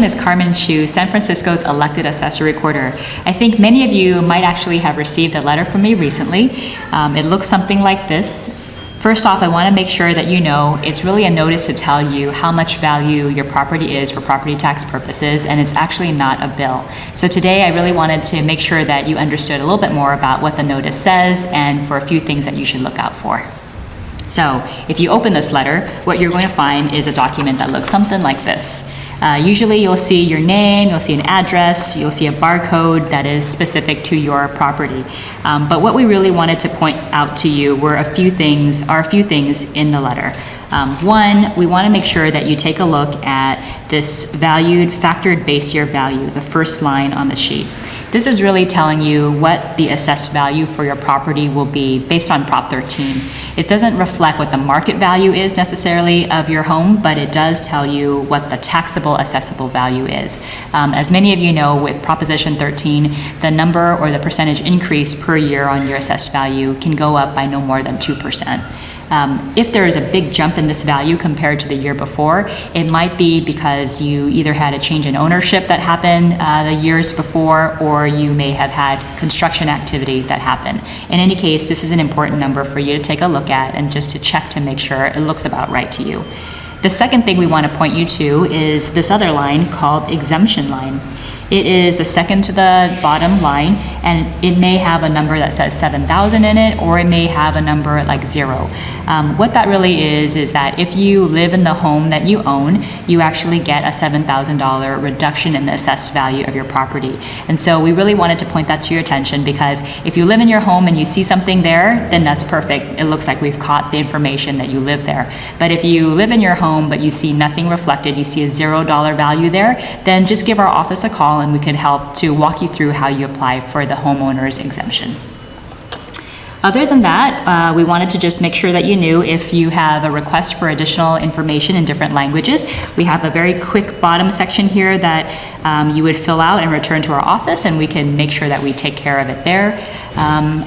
name is Carmen Chu, San Francisco's elected assessor recorder. I think many of you might actually have received a letter from me recently. It looks something like this. First off, I want to make sure that you know it's really a notice to tell you how much value your property is for property tax purposes, and it's actually not a bill. So today I really wanted to make sure that you understood a little bit more about what the notice says and for a few things that you should look out for. So if you open this letter, what you're going to find is a document that looks something like this. Usually you'll see your name, you'll see an address, you'll see a barcode that is specific to your property. But what we really wanted to point out to you were a few things in the letter. One, we want to make sure that you take a look at this valued factored base year value, the first line on the sheet. This is really telling you what the assessed value for your property will be based on Prop 13. It doesn't reflect what the market value is necessarily of your home, but it does tell you what the taxable assessable value is. As many of you know, with Proposition 13, the number or the percentage increase per year on your assessed value can go up by no more than 2%. If there is a big jump in this value compared to the year before, it might be because you either had a change in ownership that happened the years before, or you may have had construction activity that happened. In any case, this is an important number for you to take a look at and just to check to make sure it looks about right to you. The second thing we want to point you to is this other line called exemption line. It is the second to the bottom line, and it may have a number that says 7,000 in it, or it may have a number like 0. What that really is that if you live in the home that you own, you actually get a $7,000 reduction in the assessed value of your property. And so we really wanted to point that to your attention, because if you live in your home and you see something there, then that's perfect. It looks like we've caught the information that you live there. But if you live in your home but you see nothing reflected, you see a $0 value there, then just give our office a call and we can help to walk you through how you apply for the homeowner's exemption. Other than that, we wanted to just make sure that you knew if you have a request for additional information in different languages. We have a very quick bottom section here that you would fill out and return to our office, and we can make sure that we take care of it there.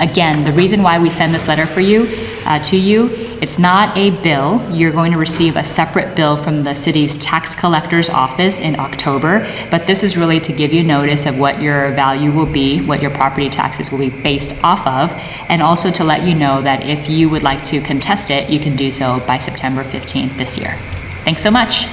Again, the reason why we send this letter to you, it's not a bill. You're going to receive a separate bill from the city's tax collector's office in October, but this is really to give you notice of what your value will be, what your property taxes will be based off of, and also to let you know that if you would like to contest it, you can do so by September 15th this year. Thanks so much.